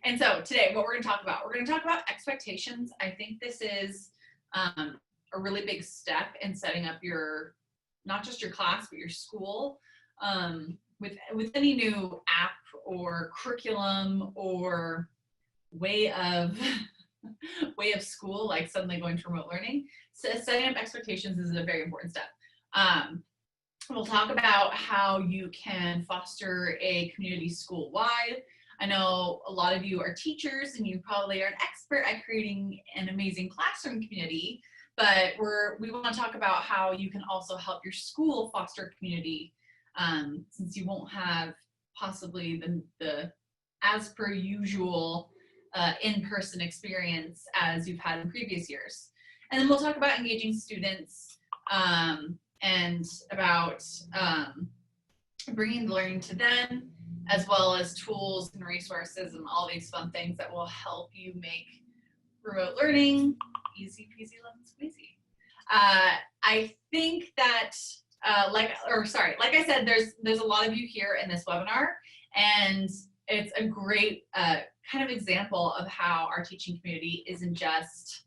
And so today, what we're going to talk about expectations. I think this is a really big step in setting up your, not just your class, but your school with any new app or curriculum or way of school, like suddenly going to remote learning. So setting up expectations is a very important step. We'll talk about how you can foster a community school-wide. I know a lot of you are teachers and you probably are an expert at creating an amazing classroom community, but we want to talk about how you can also help your school foster community, since you won't have possibly the as per usual in-person experience as you've had in previous years. And then we'll talk about engaging students and about bringing the learning to them, as well as tools and resources and all these fun things that will help you make remote learning easy peasy lemon squeezy. I think that, like I said, there's a lot of you here in this webinar, and it's a great kind of example of how our teaching community isn't just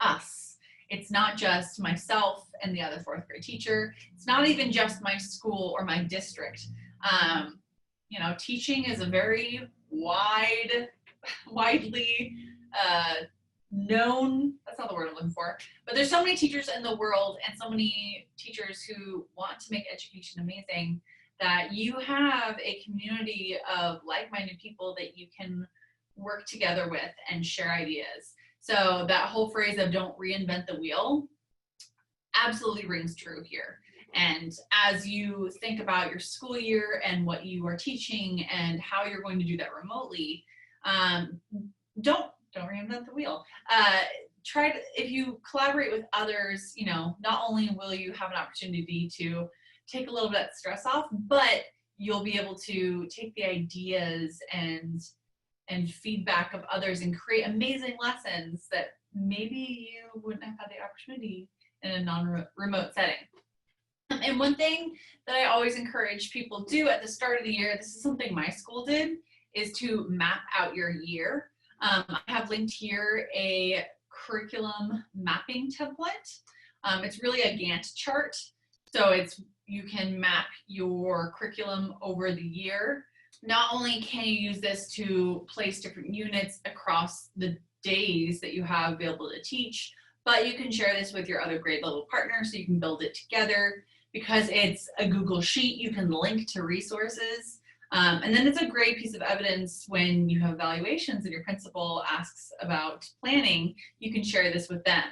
us. It's not just myself and the other fourth grade teacher. It's not even just my school or my district. You know, teaching is a very widely known, that's not the word I'm looking for, but there's so many teachers in the world and so many teachers who want to make education amazing that you have a community of like-minded people that you can work together with and share ideas. So that whole phrase of don't reinvent the wheel absolutely rings true here. And as you think about your school year and what you are teaching and how you're going to do that remotely, don't reinvent the wheel. If you collaborate with others, you know, not only will you have an opportunity to take a little bit of stress off, but you'll be able to take the ideas and feedback of others and create amazing lessons that maybe you wouldn't have had the opportunity in a non-remote setting. And one thing that I always encourage people to do at the start of the year, this is something my school did, is to map out your year. I have linked here a curriculum mapping template. It's really a Gantt chart. So you can map your curriculum over the year. Not only can you use this to place different units across the days that you have available to teach, but you can share this with your other grade level partners so you can build it together. Because it's a Google Sheet, you can link to resources. And then it's a great piece of evidence when you have evaluations and your principal asks about planning, you can share this with them.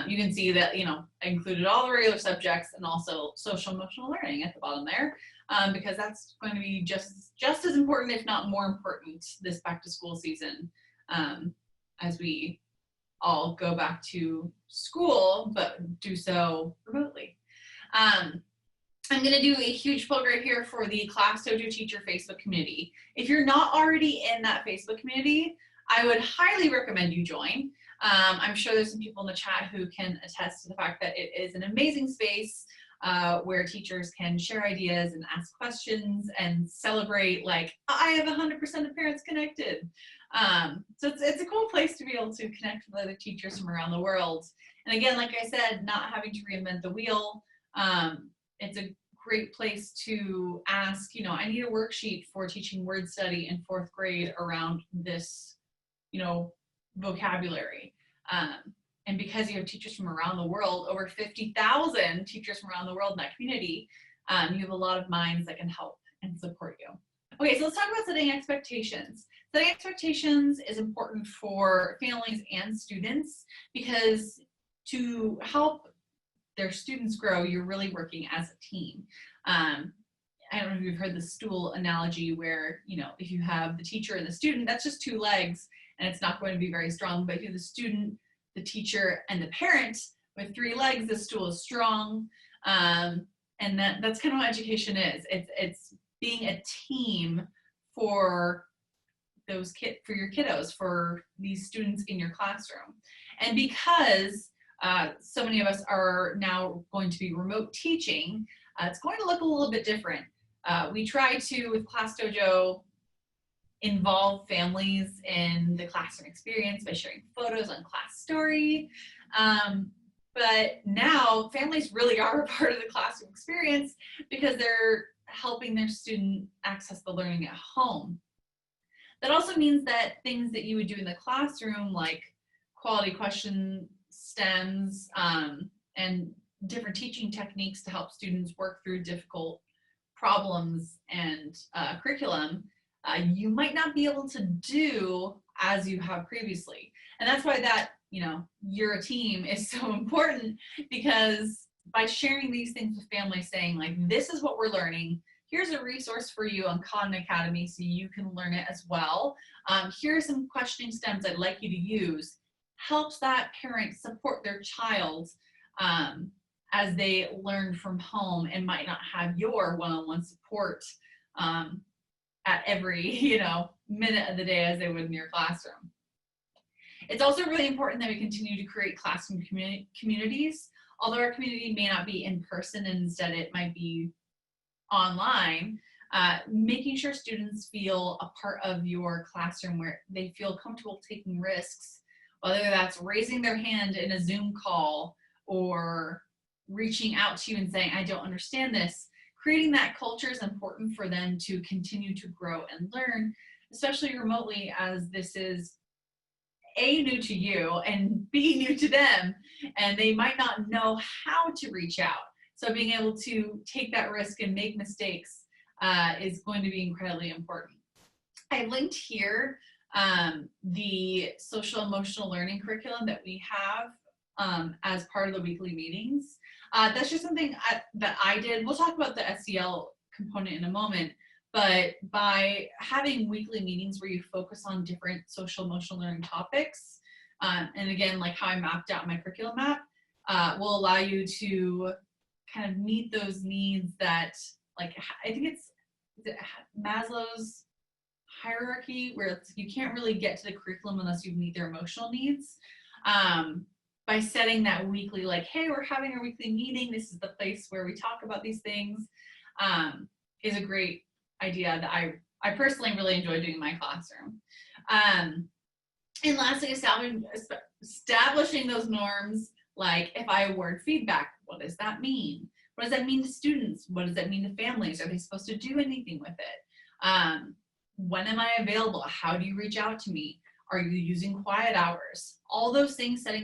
You can see that, you know, I included all the regular subjects and also social emotional learning at the bottom there, because that's going to be just as important, if not more important, this back to school season, as we all go back to school, but do so remotely. I'm going to do a huge plug right here for the ClassDojo Teacher Facebook community. If you're not already in that Facebook community, I would highly recommend you join. I'm sure there's some people in the chat who can attest to the fact that it is an amazing space where teachers can share ideas and ask questions and celebrate, like, I have 100% of parents connected. So it's a cool place to be able to connect with other teachers from around the world. And again, like I said, not having to reinvent the wheel. It's a great place to ask, you know, I need a worksheet for teaching word study in fourth grade around this, you know, vocabulary. And because you have teachers from around the world, over 50,000 teachers from around the world in that community, you have a lot of minds that can help and support you. Okay, so let's talk about setting expectations. Setting expectations is important for families and students because to help their students grow, you're really working as a team. I don't know if you've heard the stool analogy where, you know, if you have the teacher and the student, that's just two legs and it's not going to be very strong. But if you have the student, the teacher, and the parent with three legs, the stool is strong. And that's kind of what education is. It's being a team for your kiddos, for these students in your classroom. And because so many of us are now going to be remote teaching, it's going to look a little bit different. We try to, with ClassDojo, involve families in the classroom experience by sharing photos on ClassStory. But now families really are a part of the classroom experience because they're helping their student access the learning at home. That also means that things that you would do in the classroom, like quality question stems and different teaching techniques to help students work through difficult problems and curriculum, you might not be able to do as you have previously. And that's why that, you're a team is so important, because by sharing these things with families, saying like, this is what we're learning, here's a resource for you on Khan Academy so you can learn it as well. Here are some questioning stems I'd like you to use, helps that parent support their child as they learn from home and might not have your one-on-one support at every minute of the day as they would in your classroom. It's also really important that we continue to create classroom communities. Although our community may not be in person and instead it might be online, making sure students feel a part of your classroom where they feel comfortable taking risks, whether that's raising their hand in a Zoom call or reaching out to you and saying, I don't understand this. Creating that culture is important for them to continue to grow and learn, especially remotely, as this is A, new to you, and B, new to them, and they might not know how to reach out. So being able to take that risk and make mistakes is going to be incredibly important. I linked here the social emotional learning curriculum that we have as part of the weekly meetings. That's just something that I did. We'll talk about the SEL component in a moment, but by having weekly meetings where you focus on different social emotional learning topics, and again, like how I mapped out my curriculum map, will allow you to kind of meet those needs that, like, I think it's Maslow's hierarchy, where you can't really get to the curriculum unless you meet their emotional needs. By setting that weekly, like, hey, we're having a weekly meeting, this is the place where we talk about these things, is a great idea that I personally really enjoy doing in my classroom. And lastly, establishing those norms, like if I award feedback, what does that mean? What does that mean to students? What does that mean to families? Are they supposed to do anything with it? When am I available? How do you reach out to me? Are you using quiet hours? All those things, setting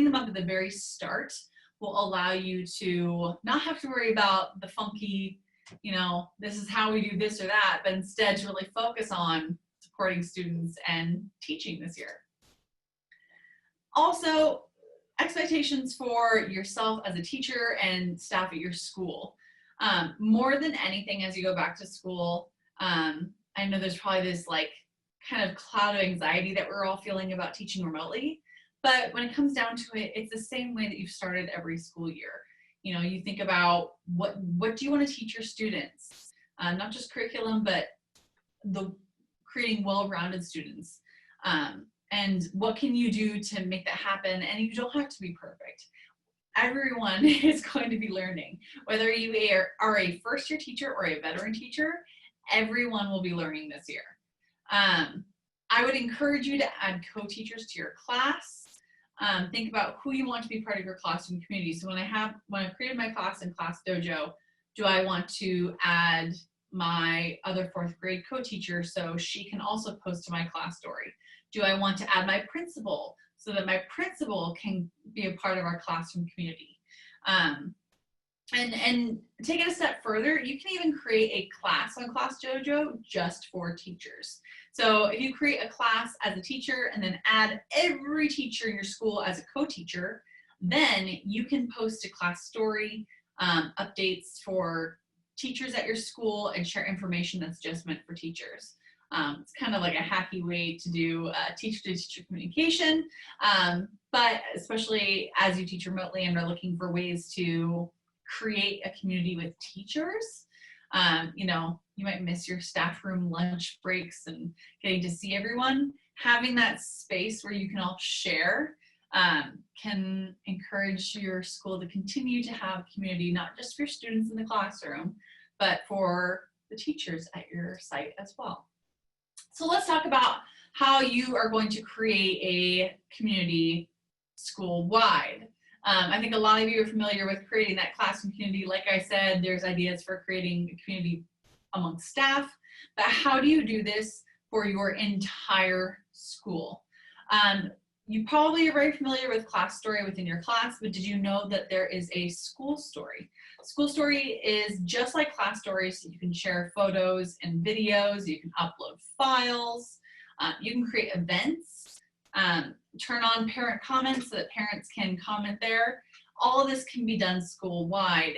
them up at the very start will allow you to not have to worry about the funky, this is how we do this or that, but instead to really focus on supporting students and teaching this year. Also, expectations for yourself as a teacher and staff at your school. More than anything, as you go back to school, I know there's probably this like kind of cloud of anxiety that we're all feeling about teaching remotely. But when it comes down to it, it's the same way that you've started every school year. You think about what do you want to teach your students? Not just curriculum, but creating well-rounded students. And what can you do to make that happen? And you don't have to be perfect. Everyone is going to be learning. Whether you are a first-year teacher or a veteran teacher, everyone will be learning this year. I would encourage you to add co-teachers to your class. Think about who you want to be part of your classroom community. So when I've created my class in ClassDojo, do I want to add my other 4th grade co-teacher so she can also post to my class story? Do I want to add my principal so that my principal can be a part of our classroom community? And take it a step further, you can even create a class on ClassDojo just for teachers. So if you create a class as a teacher and then add every teacher in your school as a co-teacher, then you can post a class story, updates for teachers at your school, and share information that's just meant for teachers. It's kind of like a hacky way to do teacher-to-teacher communication, but especially as you teach remotely and are looking for ways to create a community with teachers. You might miss your staff room lunch breaks and getting to see everyone. Having that space where you can all share can encourage your school to continue to have community, not just for students in the classroom, but for the teachers at your site as well. So let's talk about how you are going to create a community school-wide. I think a lot of you are familiar with creating that classroom community. Like I said, there's ideas for creating a community among staff, but how do you do this for your entire school? You probably are very familiar with class story within your class, but did you know that there is a school story? School story is just like class stories. So you can share photos and videos, you can upload files, you can create events, turn on parent comments so that parents can comment there. All of this can be done school-wide.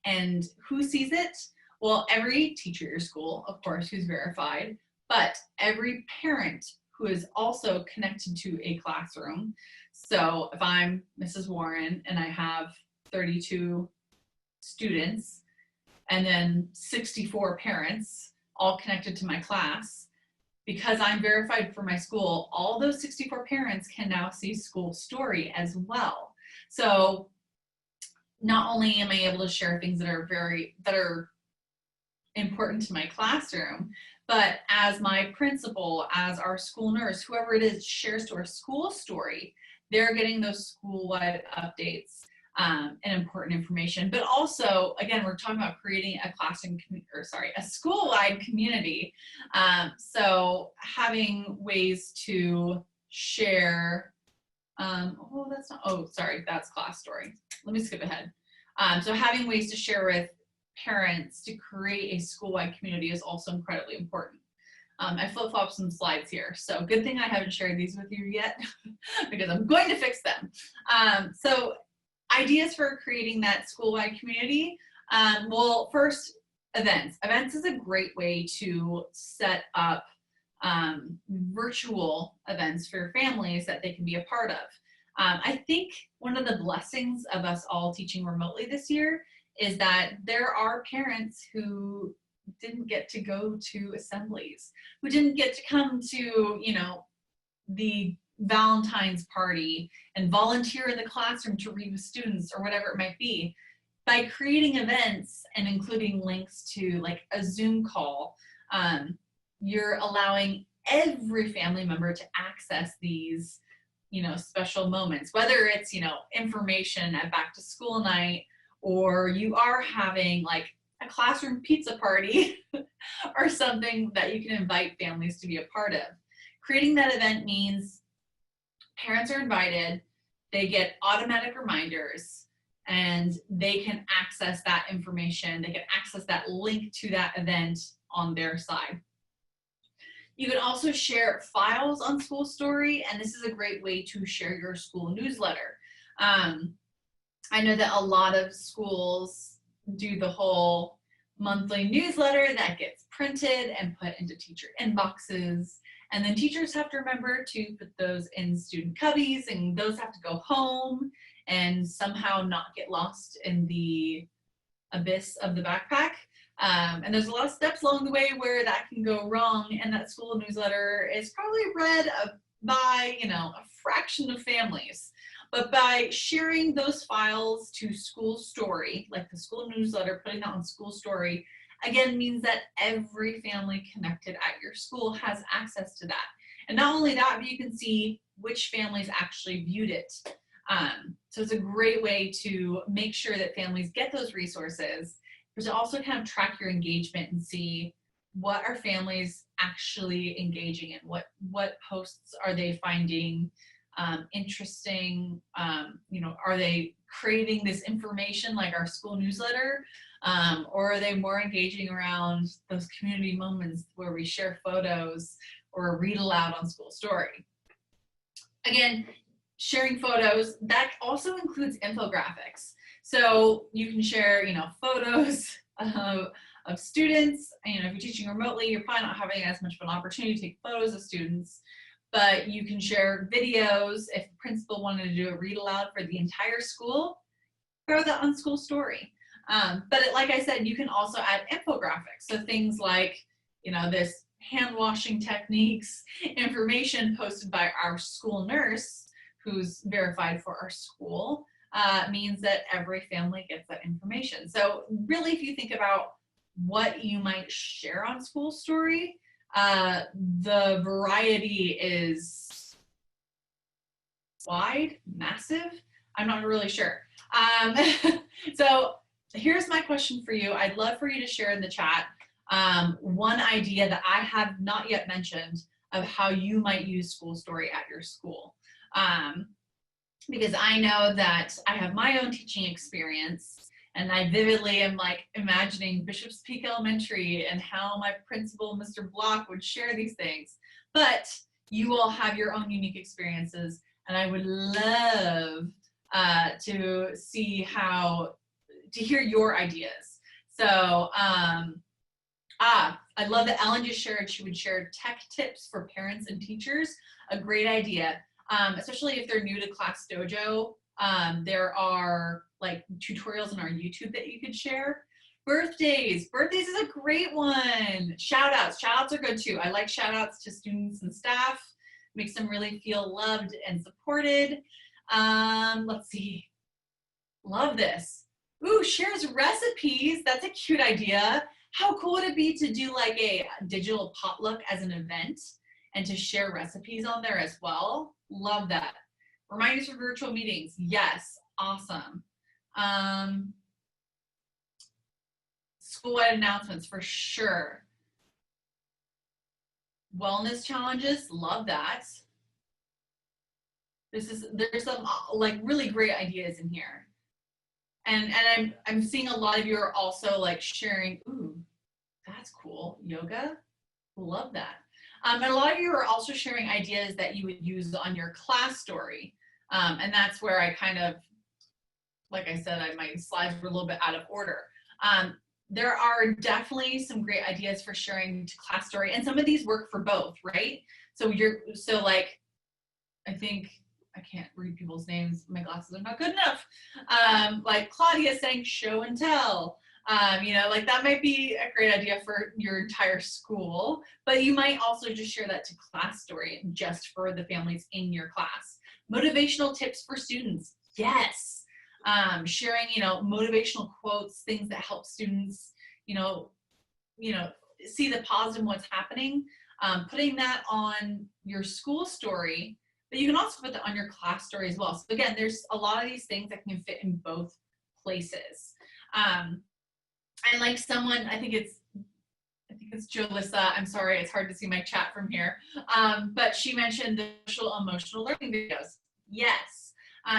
And who sees it? Well, every teacher at your school, of course, who's verified, but every parent who is also connected to a classroom. So if I'm Mrs. Warren and I have 32 students and then 64 parents all connected to my class, because I'm verified for my school, all those 64 parents can now see school story as well. So not only am I able to share things that are important to my classroom, but as my principal, as our school nurse, whoever it is shares to our school story, they're getting those school-wide updates and important information. But also, again, we're talking about creating a school-wide community. So having ways to share, that's class story. Let me skip ahead. So having ways to share with parents to create a school-wide community is also incredibly important. I flip-flopped some slides here, so good thing I haven't shared these with you yet because I'm going to fix them. So ideas for creating that school-wide community. Well, first, events. Events is a great way to set up virtual events for your families that they can be a part of. I think one of the blessings of us all teaching remotely this year is that there are parents who didn't get to go to assemblies, who didn't get to come to, the Valentine's party and volunteer in the classroom to read with students or whatever it might be. By creating events and including links to like a Zoom call, you're allowing every family member to access these, special moments, whether it's, information at back to school night, or you are having like a classroom pizza party or something that you can invite families to be a part of. Creating that event means parents are invited, they get automatic reminders, and they can access that information, they can access that link to that event on their side. You can also share files on School Story, and this is a great way to share your school newsletter. I know that a lot of schools do the whole monthly newsletter that gets printed and put into teacher inboxes, and then teachers have to remember to put those in student cubbies, and those have to go home and somehow not get lost in the abyss of the backpack. And there's a lot of steps along the way where that can go wrong, and that school newsletter is probably read by, a fraction of families. But by sharing those files to School Story, like the school newsletter, putting that on School Story, again, means that every family connected at your school has access to that. And not only that, but you can see which families actually viewed it. So it's a great way to make sure that families get those resources, but to also kind of track your engagement and see what are families actually engaging in, what posts are they finding interesting, are they craving this information like our school newsletter, or are they more engaging around those community moments where we share photos or read aloud on School Story. Again, sharing photos, that also includes infographics. So you can share, photos of students. If you're teaching remotely, you're probably not having as much of an opportunity to take photos of students, but you can share videos. If the principal wanted to do a read aloud for the entire school, throw that on School Story. But like I said, you can also add infographics. So things like, this hand washing techniques, information posted by our school nurse who's verified for our school, means that every family gets that information. So really, if you think about what you might share on School Story, The variety is wide, massive. I'm not really sure. So here's my question for you. I'd love for you to share in the chat one idea that I have not yet mentioned of how you might use School Story at your school. Because I know that I have my own teaching experience, and I vividly am like imagining Bishop's Peak Elementary and how my principal, Mr. Block, would share these things. But you all have your own unique experiences, and I would love to see to hear your ideas. So, I love that Ellen just shared, she would share tech tips for parents and teachers. A great idea, especially if they're new to ClassDojo. There are like tutorials on our YouTube that you could share. Birthdays is a great one. Shout outs are good too. I like shout outs to students and staff. Makes them really feel loved and supported. Let's see, love this. Ooh, shares recipes, that's a cute idea. How cool would it be to do like a digital potluck as an event and to share recipes on there as well? Love that. Reminders for virtual meetings, yes, awesome. School-wide announcements for sure. Wellness challenges, love that. There's some like really great ideas in here. And I'm seeing a lot of you are also like sharing, ooh, that's cool, yoga, love that. And a lot of you are also sharing ideas that you would use on your class story. And that's where I kind of, like I said, my slides were a little bit out of order. There are definitely some great ideas for sharing to class story, and some of these work for both, right? So like, I think, I can't read people's names, my glasses are not good enough. Like Claudia saying show and tell. You know, like that might be a great idea for your entire school, but you might also just share that to class story just for the families in your class. Motivational tips for students, yes. Sharing, you know, motivational quotes, things that help students, you know, see the positive in what's happening. Putting that on your school story, but you can also put that on your class story as well. So again, there's a lot of these things that can fit in both places. And like someone, I think it's Julissa, I'm sorry, it's hard to see my chat from here, but she mentioned the social emotional learning videos. Yes,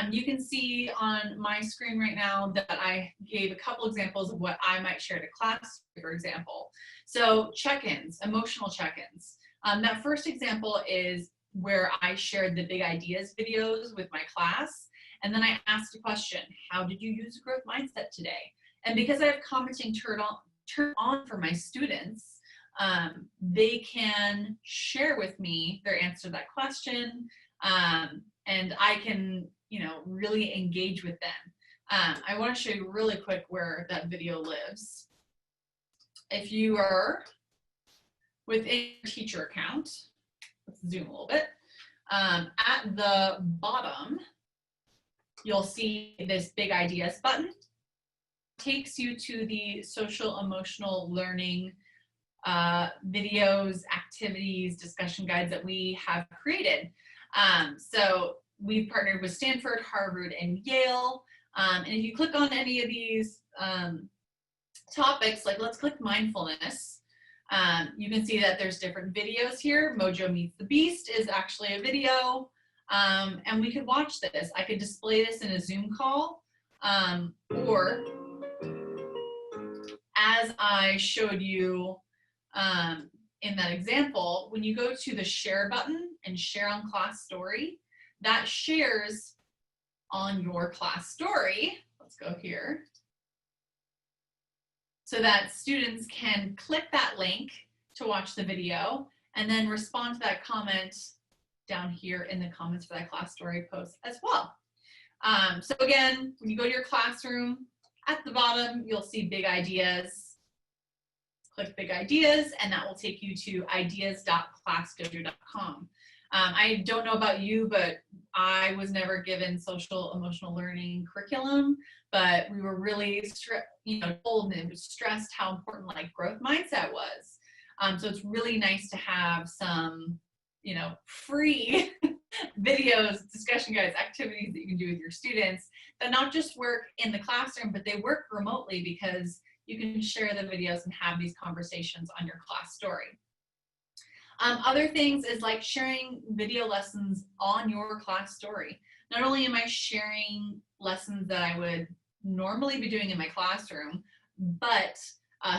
you can see on my screen right now that I gave a couple examples of what I might share to class, for example. So check-ins, emotional check-ins. That first example is where I shared the big ideas videos with my class. And then I asked a question, how did you use a growth mindset today? And because I have commenting turned on for my students, they can share with me their answer to that question. And I can, you know, really engage with them. I want to show you really quick where that video lives. If you are within your teacher account, let's zoom a little bit. At the bottom, you'll see this big ideas button. It takes you to the social emotional learning videos, activities, discussion guides that we have created. So we've partnered with Stanford, Harvard, and Yale. And if you click on any of these topics, like let's click mindfulness, you can see that there's different videos here. Mojo Meets the Beast is actually a video, and we could watch this. I could display this in a Zoom call, or as I showed you in that example, when you go to the share button and share on class story, that shares on your class story. Let's go here. So that students can click that link to watch the video and then respond to that comment down here in the comments for that class story post as well. So again, when you go to your classroom, at the bottom, you'll see big ideas. Click big ideas, and that will take you to ideas.classdojo.com. I don't know about you, but I was never given social emotional learning curriculum, but we were really told and stressed how important like growth mindset was. So it's really nice to have some, you know, free videos, discussion guides, activities that you can do with your students that not just work in the classroom, but they work remotely because you can share the videos and have these conversations on your class story. Other things is like sharing video lessons on your class story. Not only am I sharing lessons that I would normally be doing in my classroom, but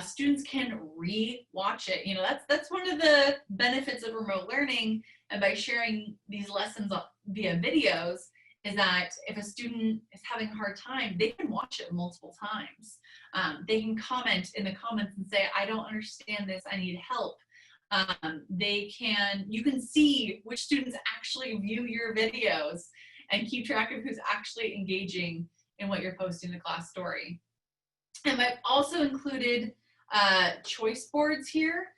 students can re-watch it. You know, that's one of the benefits of remote learning, and by sharing these lessons via videos, is that if a student is having a hard time, they can watch it multiple times. They can comment in the comments and say, I don't understand this, I need help. You can see which students actually view your videos and keep track of who's actually engaging in what you're posting to class story. And I've also included choice boards here,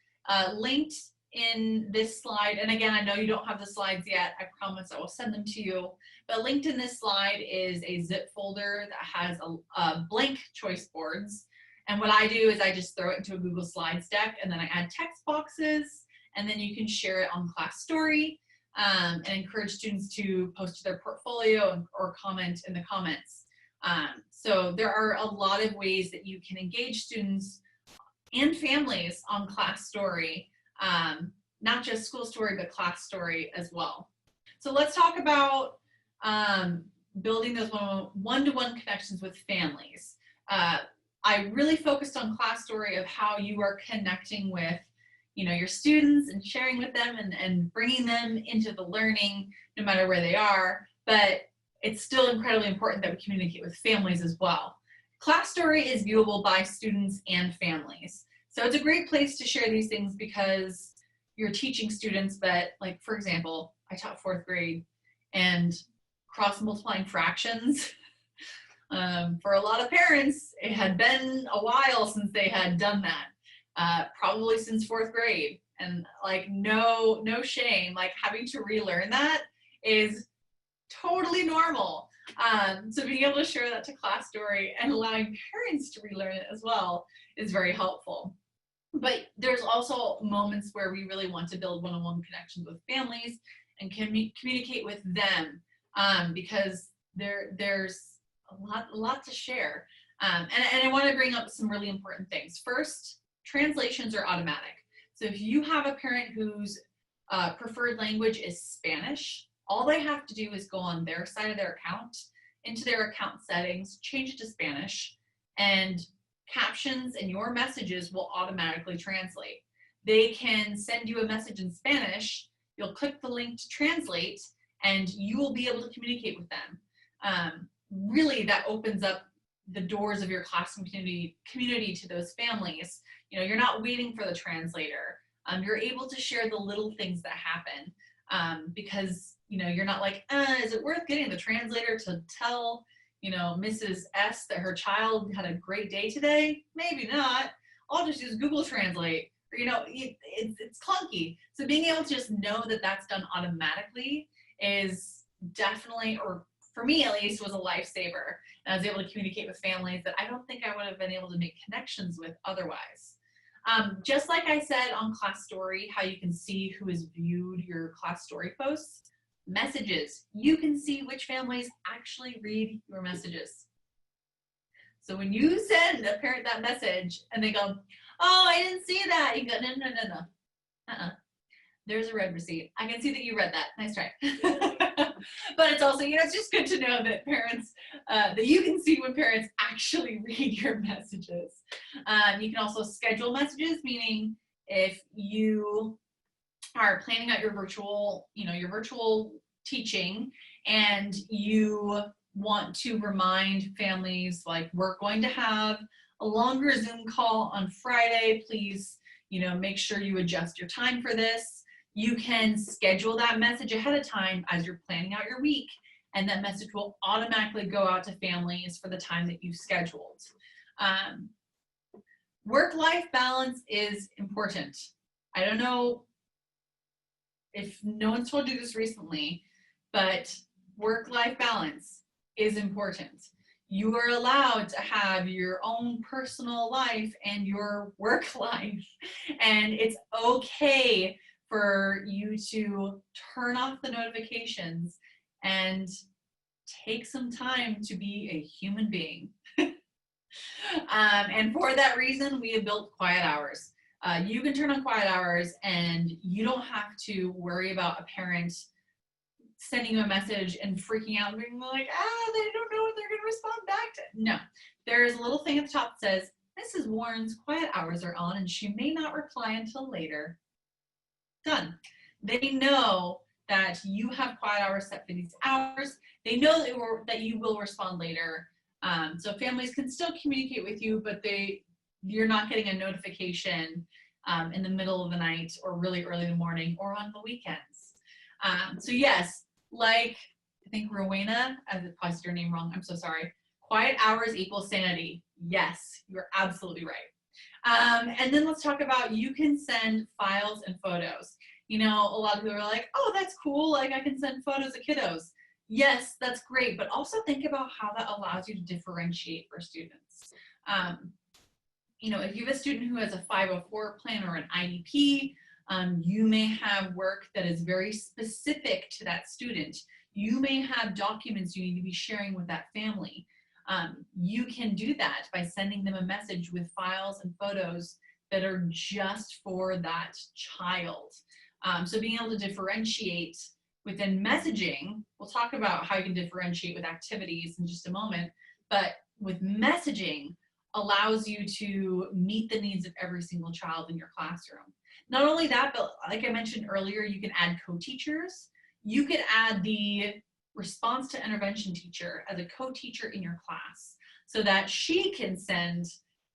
linked in this slide. And again, I know you don't have the slides yet. I promise I will send them to you. But linked in this slide is a zip folder that has a blank choice boards. And what I do is I just throw it into a Google Slides deck, and then I add text boxes, and then you can share it on class story and encourage students to post to their portfolio or comment in the comments. So there are a lot of ways that you can engage students and families on class story, not just school story, but class story as well. So let's talk about building those one-to-one connections with families. I really focused on class story of how you are connecting with, you know, your students and sharing with them and bringing them into the learning no matter where they are, but it's still incredibly important that we communicate with families as well. Class story is viewable by students and families. So it's a great place to share these things because you're teaching students, but like, for example, I taught 4th grade and cross multiplying fractions. For a lot of parents, it had been a while since they had done that, probably since 4th grade. And like, no shame, like having to relearn that is totally normal. So being able to share that to class story and allowing parents to relearn it as well is very helpful. But there's also moments where we really want to build one-on-one connections with families and communicate with them, because there's a lot to share. And I want to bring up some really important things. First, translations are automatic. So if you have a parent whose preferred language is Spanish, all they have to do is go on their side of their account, into their account settings, change it to Spanish, and captions and your messages will automatically translate. They can send you a message in Spanish, you'll click the link to translate, and you will be able to communicate with them. Really, that opens up the doors of your classroom community to those families. You know, you're not waiting for the translator. You're able to share the little things that happen, because, you know, you're not like, is it worth getting the translator to tell, you know, Mrs. S that her child had a great day today? Maybe not. I'll just use Google Translate. Or, you know, it's clunky. So being able to just know that that's done automatically is definitely, or for me at least, was a lifesaver. And I was able to communicate with families that I don't think I would have been able to make connections with otherwise. Just like I said on Class Story, how you can see who has viewed your Class Story posts, messages, you can see which families actually read your messages. So when you send a parent that message and they go, oh, I didn't see that, you go, no. There's a red receipt. I can see that you read that. Nice try. But it's also, you know, it's just good to know that parents, that you can see when parents actually read your messages. You can also schedule messages, meaning if you are planning out your virtual, you know, your virtual teaching, and you want to remind families, like, we're going to have a longer Zoom call on Friday, please, you know, make sure you adjust your time for this. You can schedule that message ahead of time as you're planning out your week, and that message will automatically go out to families for the time that you've scheduled. Work-life balance is important. I don't know if no one's told you this recently, but work-life balance is important. You are allowed to have your own personal life and your work life. And it's okay for you to turn off the notifications and take some time to be a human being. And for that reason, we have built quiet hours. You can turn on quiet hours and you don't have to worry about a parent sending you a message and freaking out and being like, they don't know what they're going to respond back to. No, there's a little thing at the top that says, Mrs. Warren's quiet hours are on and she may not reply until later. Done. They know that you have quiet hours set for these hours. They know that you will respond later. So families can still communicate with you, but you're not getting a notification in the middle of the night or really early in the morning or on the weekends. So yes, like I think Rowena, I probably said your name wrong, I'm so sorry. Quiet hours equals sanity. Yes, you're absolutely right. And then let's talk about, you can send files and photos. You know, a lot of people are like, oh, that's cool, like I can send photos of kiddos. Yes, that's great, but also think about how that allows you to differentiate for students. You know, if you have a student who has a 504 plan or an IEP, you may have work that is very specific to that student. You may have documents you need to be sharing with that family. You can do that by sending them a message with files and photos that are just for that child. So being able to differentiate within messaging, we'll talk about how you can differentiate with activities in just a moment, but with messaging allows you to meet the needs of every single child in your classroom. Not only that, but like I mentioned earlier, you can add co-teachers. You could add the response to intervention teacher as a co-teacher in your class so that she can send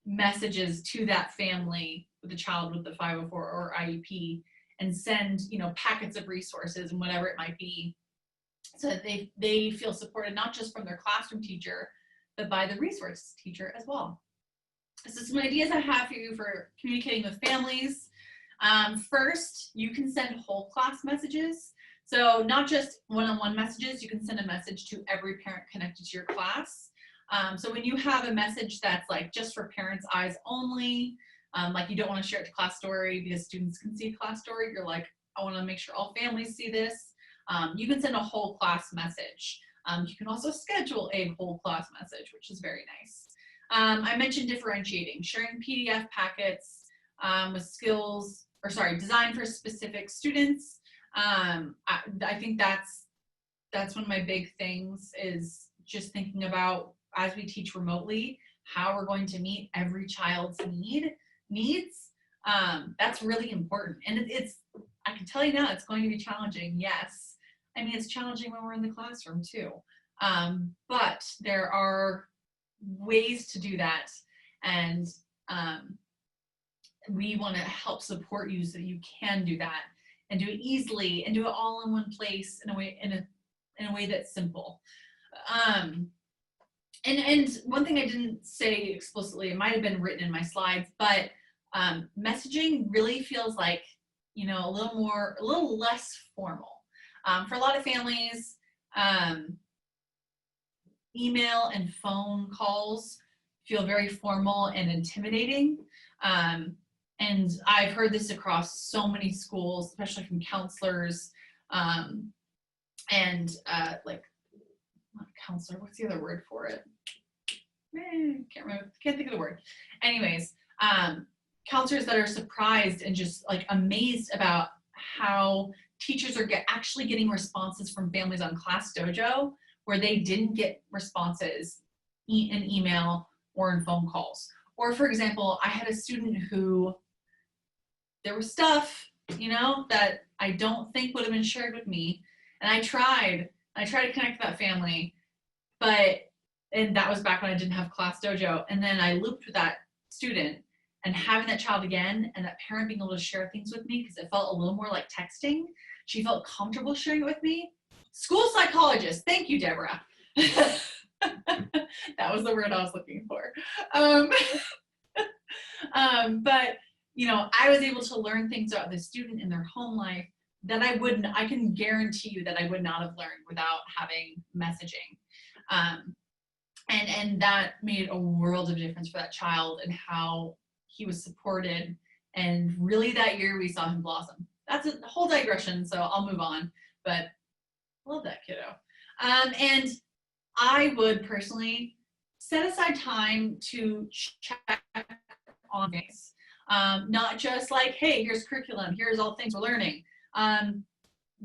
messages to that family with the child with the 504 or IEP and send, you know, packets of resources and whatever it might be, so that they feel supported not just from their classroom teacher, but by the resource teacher as well. So some ideas I have for you for communicating with families. First, you can send whole class messages. So not just one-on-one messages, you can send a message to every parent connected to your class. So when you have a message that's like just for parents' eyes only, like you don't want to share it to ClassStory because students can see ClassStory, you're like, I want to make sure all families see this. You can send a whole class message. You can also schedule a whole class message, which is very nice. I mentioned differentiating, sharing PDF packets with skills, or sorry, designed for specific students. I think that's one of my big things, is just thinking about, as we teach remotely, how we're going to meet every child's needs. That's really important. And I can tell you now, it's going to be challenging. Yes. I mean, it's challenging when we're in the classroom too. But there are ways to do that. And we want to help support you so that you can do that and do it easily and do it all in one place in a way that's simple. And one thing I didn't say explicitly, it might have been written in my slides, but messaging really feels like, you know, a little less formal. For a lot of families, email and phone calls feel very formal and intimidating. And I've heard this across so many schools, especially from counselors, and like, not counselor, what's the other word for it? Can't remember, can't think of the word. Anyways, counselors that are surprised and just like amazed about how teachers are actually getting responses from families on ClassDojo where they didn't get responses in email or in phone calls. Or for example, I had a student who, there was stuff, you know, that I don't think would have been shared with me. And I tried to connect with that family, and that was back when I didn't have ClassDojo. And then I looped with that student, and having that child again and that parent being able to share things with me, because it felt a little more like texting. She felt comfortable sharing it with me. School psychologist, thank you, Deborah. That was the word I was looking for. But you know, I was able to learn things about the student in their home life that I can guarantee you that I would not have learned without having messaging. And that made a world of difference for that child and how he was supported. And really that year we saw him blossom. That's a whole digression, so I'll move on. But love that kiddo. And I would personally set aside time to check on things. Not just like, hey, here's curriculum, here's all things we're learning.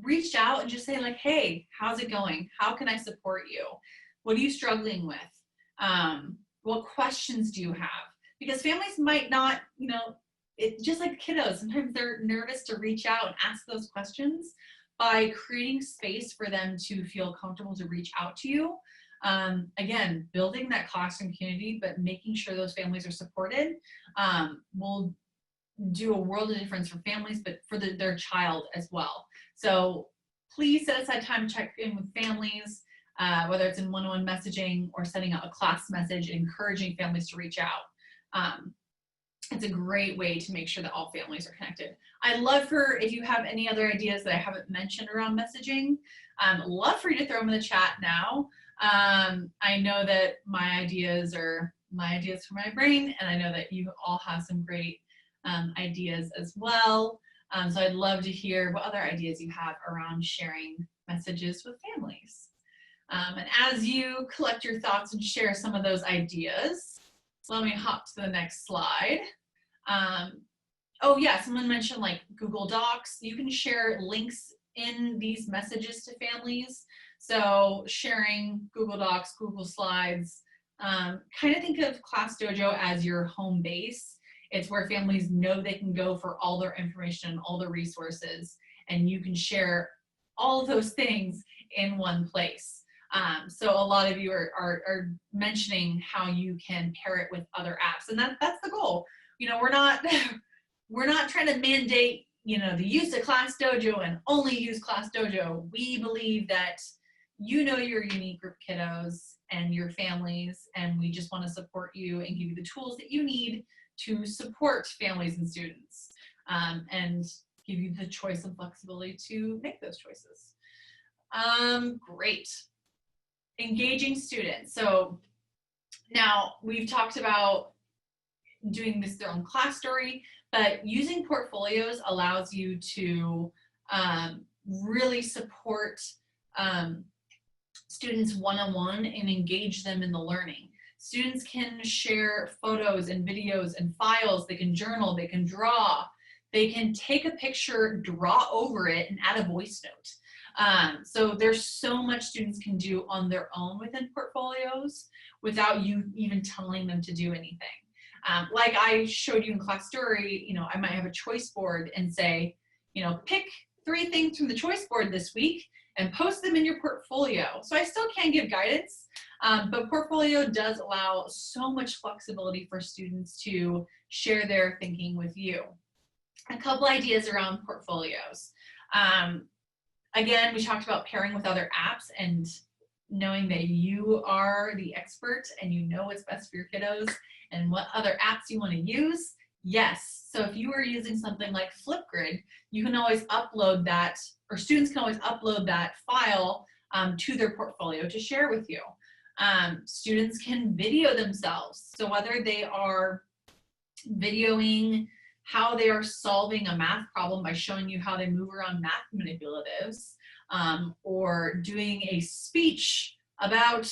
Reach out and just say like, hey, how's it going? How can I support you? What are you struggling with? What questions do you have? Because families might not, you know, just like kiddos, sometimes they're nervous to reach out and ask those questions. By creating space for them to feel comfortable to reach out to you. Again, building that classroom community, but making sure those families are supported will do a world of difference for families, but for their child as well. So please set aside time to check in with families, whether it's in one-on-one messaging or sending out a class message, encouraging families to reach out. It's a great way to make sure that all families are connected. I'd love for, if you have any other ideas that I haven't mentioned around messaging, love for you to throw them in the chat now. I know that my ideas are my ideas from my brain, and I know that you all have some great ideas as well. So I'd love to hear what other ideas you have around sharing messages with families. And as you collect your thoughts and share some of those ideas, let me hop to the next slide. Oh yeah, someone mentioned like Google Docs. You can share links in these messages to families. So sharing Google Docs, Google Slides, kind of think of ClassDojo as your home base. It's where families know they can go for all their information, all the resources, and you can share all of those things in one place. So a lot of you are mentioning how you can pair it with other apps, and that's the goal. You know, we're not trying to mandate, you know, the use of ClassDojo and only use ClassDojo. We believe that you know your unique group of kiddos and your families, and we just want to support you and give you the tools that you need to support families and students, and give you the choice and flexibility to make those choices. Great. Engaging students. So now we've talked about doing this their own class story, but using portfolios allows you to really support students one-on-one and engage them in the learning. Students can share photos and videos and files, they can journal, they can draw, they can take a picture, draw over it, and add a voice note. So there's so much students can do on their own within portfolios without you even telling them to do anything. Like I showed you in class story, you know, I might have a choice board and say, you know, pick 3 things from the choice board this week and post them in your portfolio. So I still can give guidance, but portfolio does allow so much flexibility for students to share their thinking with you. A couple ideas around portfolios. Again, we talked about pairing with other apps and knowing that you are the expert and you know what's best for your kiddos and what other apps you want to use. Yes, so if you are using something like Flipgrid, you can always upload that, or students can always upload that file to their portfolio to share with you. Students can video themselves. So whether they are videoing how they are solving a math problem by showing you how they move around math manipulatives, or doing a speech about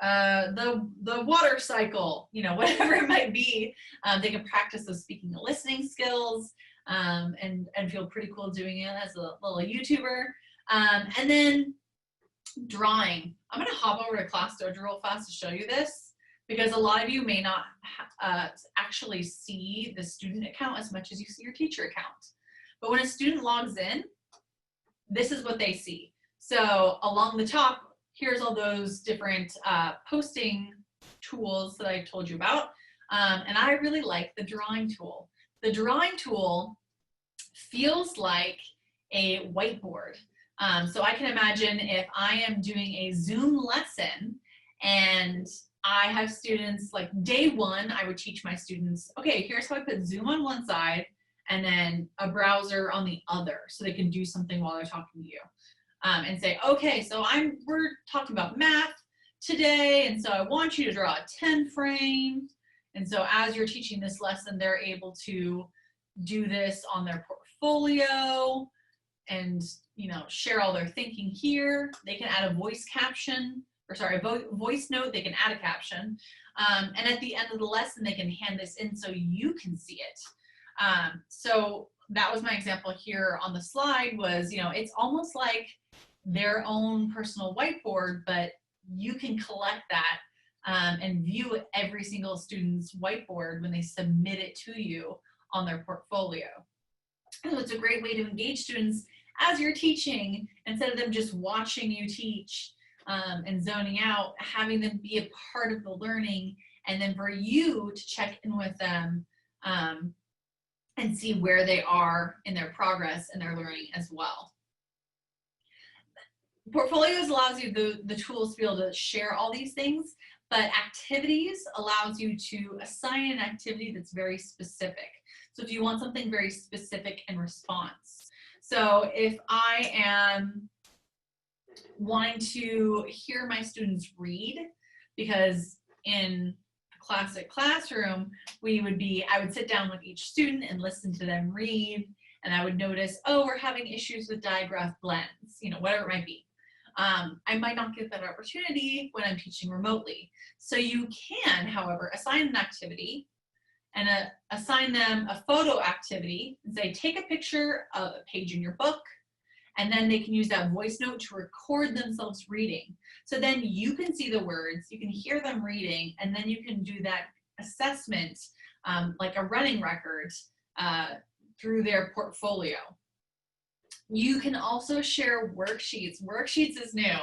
the water cycle, you know, whatever it might be, they can practice those speaking and listening skills, and feel pretty cool doing it as a little YouTuber. And then drawing. I'm gonna hop over to ClassDojo real fast to show you this, because a lot of you may not actually see the student account as much as you see your teacher account. But when a student logs in, this is what they see. So along the top, here's all those different posting tools that I told you about. And I really like the drawing tool. The drawing tool feels like a whiteboard. So I can imagine if I am doing a Zoom lesson and I have students, like day 1, I would teach my students, okay, here's how I put Zoom on one side and then a browser on the other, so they can do something while they're talking to you. And say, okay, so we're talking about math. today, and so I want you to draw a 10 frame. And so as you're teaching this lesson, they're able to do this on their portfolio and, you know, share all their thinking here. They can add a voice caption, or sorry, a voice note, they can add a caption. And at the end of the lesson, they can hand this in so you can see it. So that was my example here on the slide was, you know, it's almost like their own personal whiteboard, but you can collect that and view every single student's whiteboard when they submit it to you on their portfolio. So it's a great way to engage students as you're teaching, instead of them just watching you teach and zoning out, having them be a part of the learning, and then for you to check in with them and see where they are in their progress and their learning as well. Portfolios allows you the tools to be able to share all these things, but activities allows you to assign an activity that's very specific. So if you want something very specific in response. So if I am wanting to hear my students read, because in a classic classroom, I would sit down with each student and listen to them read, and I would notice, oh, we're having issues with digraph blends, you know, whatever it might be. I might not get that opportunity when I'm teaching remotely. So you can, however, assign an activity and assign them a photo activity and say, take a picture of a page in your book, and then they can use that voice note to record themselves reading. So then you can see the words, you can hear them reading, and then you can do that assessment like a running record through their portfolio. You can also share worksheets. Worksheets is new.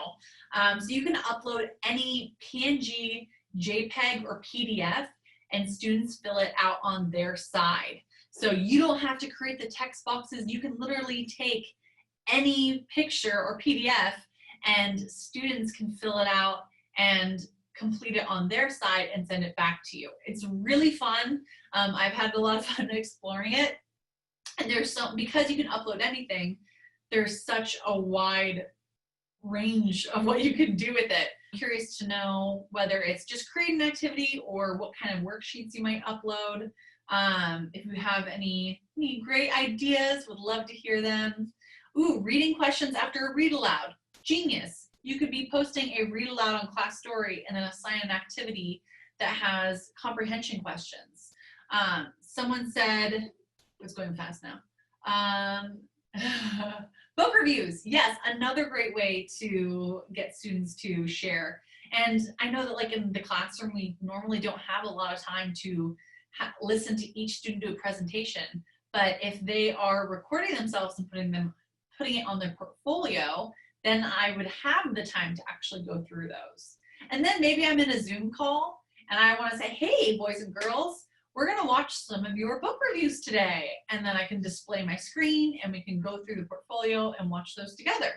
So you can upload any PNG, JPEG, or PDF, and students fill it out on their side. So you don't have to create the text boxes. You can literally take any picture or PDF and students can fill it out and complete it on their side and send it back to you. It's really fun. I've had a lot of fun exploring it. And because you can upload anything, there's such a wide range of what you can do with it. I'm curious to know whether it's just create an activity or what kind of worksheets you might upload. If you have any great ideas, would love to hear them. Ooh, reading questions after a read aloud. Genius. You could be posting a read aloud on Class Story and then assign an activity that has comprehension questions. Someone said, it's going fast now. Book reviews. Yes, another great way to get students to share. And I know that like in the classroom, we normally don't have a lot of time to listen to each student do a presentation. But if they are recording themselves and putting it on their portfolio, then I would have the time to actually go through those. And then maybe I'm in a Zoom call and I want to say, hey, boys and girls, we're going to watch some of your book reviews today. And then I can display my screen and we can go through the portfolio and watch those together.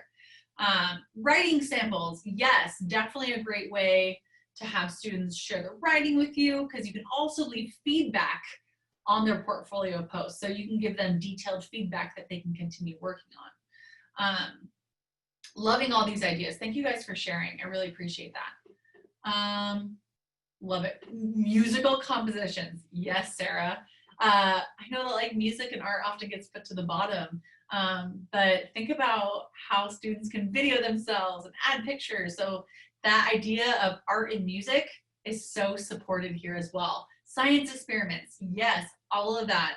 Writing samples, yes, definitely a great way to have students share their writing with you, because you can also leave feedback on their portfolio posts. So you can give them detailed feedback that they can continue working on. Loving all these ideas. Thank you guys for sharing. I really appreciate that. Love it. Musical compositions. Yes, Sarah. I know that like music and art often gets put to the bottom, but think about how students can video themselves and add pictures. So that idea of art and music is so supported here as well. Science experiments. Yes, all of that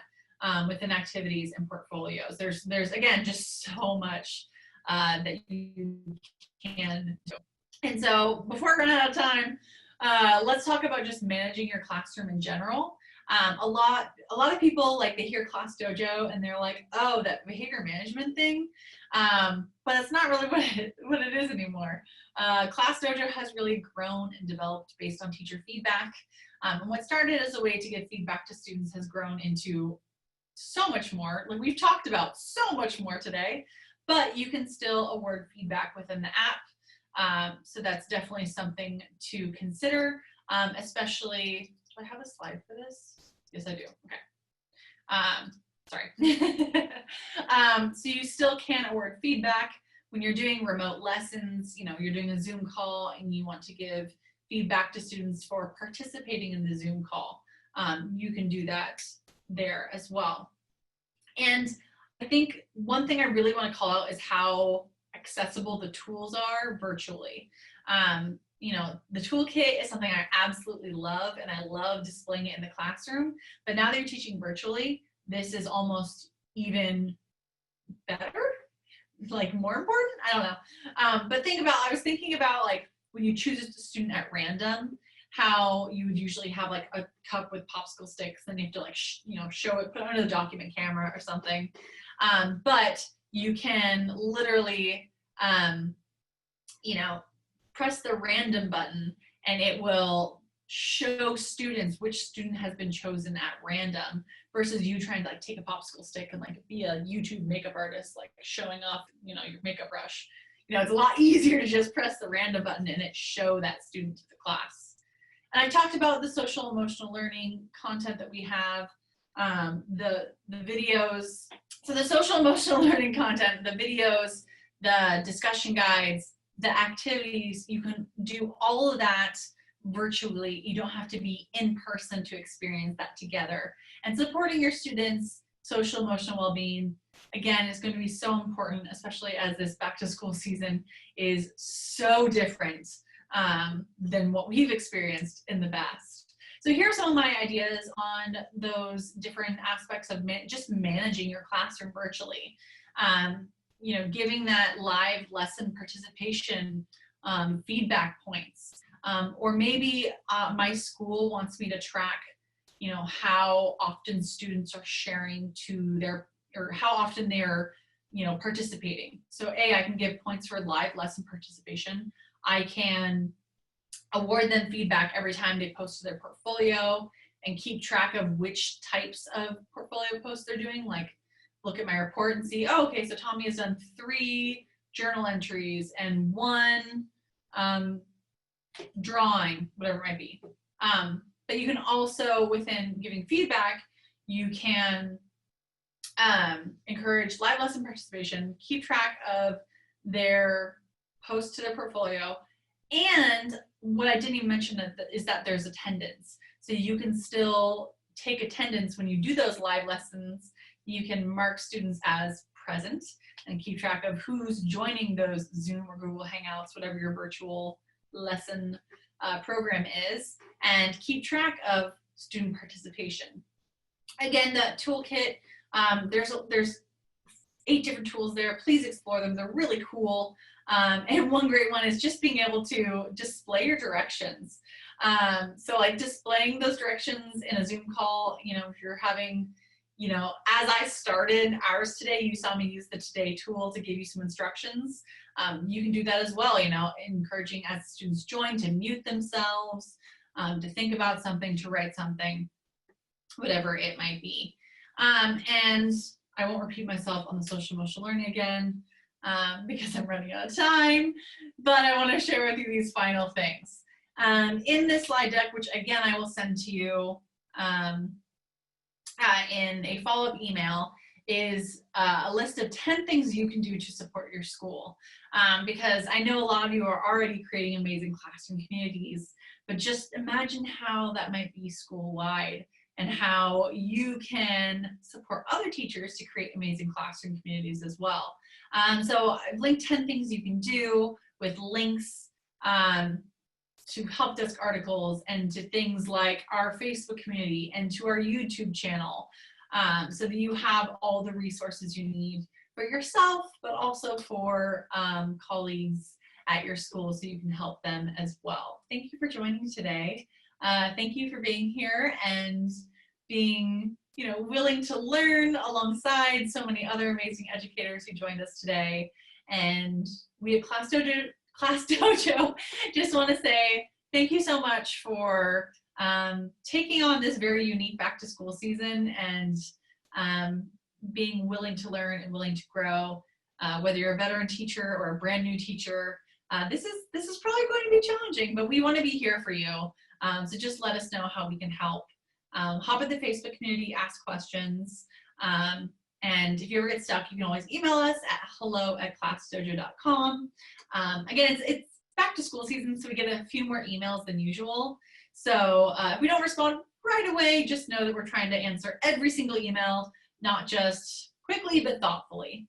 within activities and portfolios. There's again, just so much that you can do. And so before I run out of time, let's talk about just managing your classroom in general. A lot of people, like, they hear ClassDojo and they're like, oh, that behavior management thing, but that's not really what it is anymore. ClassDojo has really grown and developed based on teacher feedback. And what started as a way to give feedback to students has grown into so much more. Like we've talked about so much more today, but you can still award feedback within the app. So that's definitely something to consider, especially, do I have a slide for this? Yes, I do. Okay. Sorry. So you still can award feedback when you're doing remote lessons, you know, you're doing a Zoom call and you want to give feedback to students for participating in the Zoom call, you can do that there as well. And I think one thing I really want to call out is how accessible the tools are virtually. You know, the toolkit is something I absolutely love, and I love displaying it in the classroom, but now that you're teaching virtually, this is almost even better, like more important, I don't know. But I was thinking about like when you choose a student at random, how you would usually have like a cup with popsicle sticks, then you have to like, you know, show it, put it under the document camera or something. But you can literally, you know, press the random button and it will show students which student has been chosen at random, versus you trying to like take a popsicle stick and like be a YouTube makeup artist, like showing off, you know, your makeup brush. You know, it's a lot easier to just press the random button and it show that student to the class. And I talked about the social emotional learning content that we have, the videos. So the social emotional learning content, the videos, the discussion guides, the activities, you can do all of that virtually. You don't have to be in person to experience that together. And supporting your students' social emotional well-being, again, is going to be so important, especially as this back to school season is so different than what we've experienced in the past. So here are some of my ideas on those different aspects of just managing your classroom virtually. You know, giving that live lesson participation feedback points. Or maybe my school wants me to track, you know, how often students are sharing to their, or how often they're, you know, participating. So I can give points for live lesson participation. I can award them feedback every time they post to their portfolio and keep track of which types of portfolio posts they're doing. Like, look at my report and see, oh, okay, so Tommy has done 3 journal entries and 1 drawing, whatever it might be. But you can also, within giving feedback, you can encourage live lesson participation, keep track of their posts to their portfolio, and what I didn't even mention is that there's attendance. So you can still take attendance when you do those live lessons. You can mark students as present and keep track of who's joining those Zoom or Google Hangouts, whatever your virtual lesson program is, and keep track of student participation. Again, the toolkit, there's 8 different tools there. Please explore them. They're really cool. And one great one is just being able to display your directions. So like displaying those directions in a Zoom call, you know, if you're having, you know, as I started ours today, you saw me use the Today tool to give you some instructions. You can do that as well, you know, encouraging as students join to mute themselves, to think about something, to write something, whatever it might be. And I won't repeat myself on the social emotional learning again, because I'm running out of time, but I want to share with you these final things. In this slide deck, which again I will send to you in a follow-up email, is a list of 10 things you can do to support your school. Because I know a lot of you are already creating amazing classroom communities, but just imagine how that might be school-wide and how you can support other teachers to create amazing classroom communities as well. So I've linked 10 things you can do with links to help desk articles and to things like our Facebook community and to our YouTube channel, so that you have all the resources you need for yourself, but also for colleagues at your school so you can help them as well. Thank you for joining today. Thank you for being here and being, you know, willing to learn alongside so many other amazing educators who joined us today. And we at ClassDojo just want to say thank you so much for taking on this very unique back to school season and being willing to learn and willing to grow. Whether you're a veteran teacher or a brand new teacher, this is probably going to be challenging, but we want to be here for you. So just let us know how we can help. Hop in the Facebook community, ask questions, And if you ever get stuck, you can always email us at hello@classdojo.com. Again, it's back to school season, so we get a few more emails than usual. So if we don't respond right away, just know that we're trying to answer every single email, not just quickly, but thoughtfully.